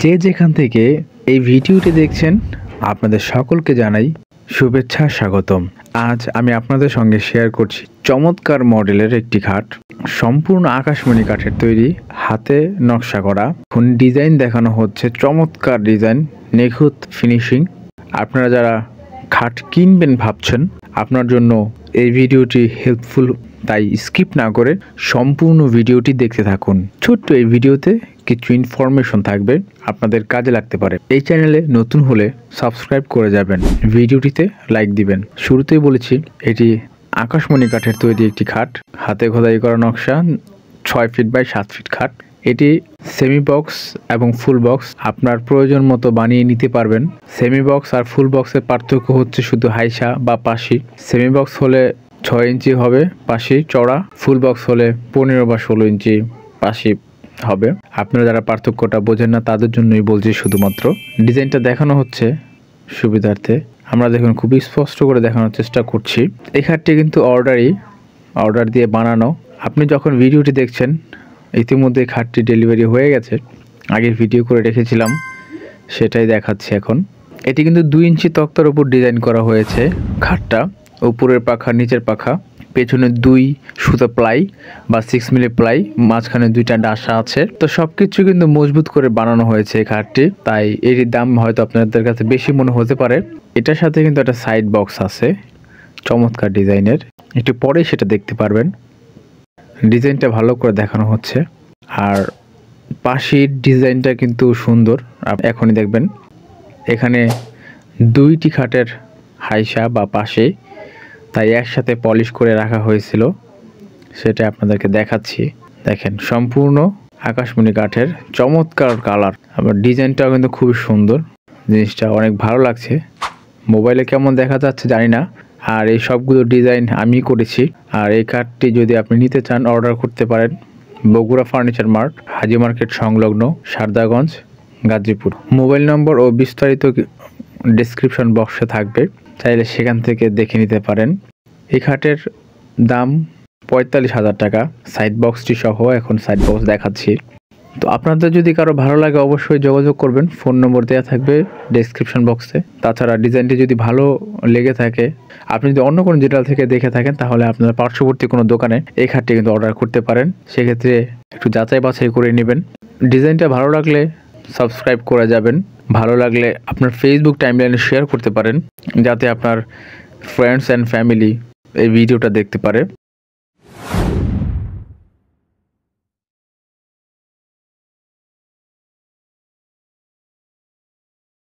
যে যেখান থেকে এই ভিডিওটি দেখছেন আপনাদের সকলকে জানাই শুভেচ্ছা স্বাগতম। আজ আমি আপনাদের সঙ্গে শেয়ার করছি চমৎকার মডেলের একটি খাট, সম্পূর্ণ আকাশমণি কাঠের তৈরি, হাতে নকশা করা। এখন ডিজাইন দেখানো হচ্ছে চমৎকার ডিজাইন, নিখুঁত ফিনিশিং। আপনারা যারা খাট কিনবেন ভাবছেন, আপনার জন্য এই ভিডিওটি হেল্পফুল, তাই স্কিপ না করে সম্পূর্ণ ভিডিওটি দেখতে থাকুন। ছোট্ট এই ভিডিওতে কিছু ইনফরমেশন থাকবে, আপনাদের কাজে লাগতে পারে। এই চ্যানেলে নতুন হলে সাবস্ক্রাইব করে যাবেন, ভিডিওটিতে লাইক দিবেন। শুরুতেই বলেছি এটি আকাশমণি কাঠের তৈরি একটি খাট, হাতে খোদাই করা নকশা, 6 ফিট বাই 7 ফিট খাট। এটি সেমি বক্স এবং ফুল বক্স আপনার প্রয়োজন মতো বানিয়ে নিতে পারবেন। সেমি বক্স আর ফুল বক্সের পার্থক্য হচ্ছে শুধু হাইসা বা পাশি। সেমি বক্স হলে 6 ইঞ্চি হবে পাশি চড়া, ফুল বক্স হলে 15 বা 16 ইঞ্চি পাশি হবে। আপনারা যারা পার্থক্যটা বোঝেন না তাদের জন্যই বলছি শুধুমাত্র। ডিজাইনটা দেখানো হচ্ছে সুবিধার্থে, আমরা দেখুন খুবই স্পষ্ট করে দেখানোর চেষ্টা করছি। এই খাটটি কিন্তু অর্ডার দিয়ে বানানো। আপনি যখন ভিডিওটি দেখছেন ইতিমধ্যে খাটটি ডেলিভারি হয়ে গেছে, আগের ভিডিও করে রেখেছিলাম সেটাই দেখাচ্ছি এখন। এটি কিন্তু 2 ইঞ্চি তক্তার উপর ডিজাইন করা হয়েছে খাটটা, উপরের পাখা নিচের পাখা, পেছনে 2 সুতা প্লাই বা 6 মিলি প্লাই, মাঝখানে 2টা ডাসা আছে। তো সবকিছু কিন্তু মজবুত করে বানানো হয়েছে এই খাটটি, তাই এটির দাম হয়তো আপনাদের কাছে বেশি মনে হতে পারে। এটার সাথে কিন্তু একটা সাইড বক্স আছে চমৎকার ডিজাইনের, একটু পরে সেটা দেখতে পারবেন। ডিজাইনটা ভালো করে দেখানো হচ্ছে, আর পাশের ডিজাইনটা কিন্তু সুন্দর, এখনই দেখবেন। এখানে 2টি খাটের হাইসা বা পাশে, তাই একসাথে পলিশ করে রাখা হয়েছিল, সেটা আপনাদেরকে দেখাচ্ছি। দেখেন সম্পূর্ণ আকাশমণি কাঠের, চমৎকার কালার, আবার ডিজাইনটাও কিন্তু খুবই সুন্দর। জিনিসটা অনেক ভালো লাগছে, মোবাইলে কেমন দেখা যাচ্ছে জানি না। আর এই সবগুলো ডিজাইন আমি করেছি। আর এই কাঠটি যদি আপনি নিতে চান অর্ডার করতে পারেন বগুড়া ফার্নিচার মার্ট, হাজি মার্কেট সংলগ্ন, সারদাগঞ্জ, গাজীপুর। মোবাইল নম্বর ও বিস্তারিত ডেসক্রিপশন বক্সে থাকবে, চাইলে সেখান থেকে দেখে নিতে পারেন। এই খাটের দাম 45,000 টাকা, সাইড বক্সটি সহ। এখন সাইড বক্স দেখাচ্ছি। তো আপনাদের যদি কারো ভালো লাগে অবশ্যই যোগাযোগ করবেন, ফোন নম্বর দেওয়া থাকবে ডেসক্রিপশন বক্সে। তাছাড়া ডিজাইনটি যদি ভালো লেগে থাকে, আপনি যদি অন্য কোনো জেলা থেকে দেখে থাকেন, তাহলে আপনার পার্শ্ববর্তী কোনো দোকানে এই খাটটি কিন্তু অর্ডার করতে পারেন। সেক্ষেত্রে একটু যাচাই বাছাই করে নেবেন। ডিজাইনটা ভালো লাগলে সাবস্ক্রাইব করে যাবেন, ভালো লাগলে আপনার ফেসবুক টাইমলাইনে শেয়ার করতে পারেন, যাতে আপনার ফ্রেন্ডস অ্যান্ড ফ্যামিলি এই ভিডিওটা দেখতে পারে।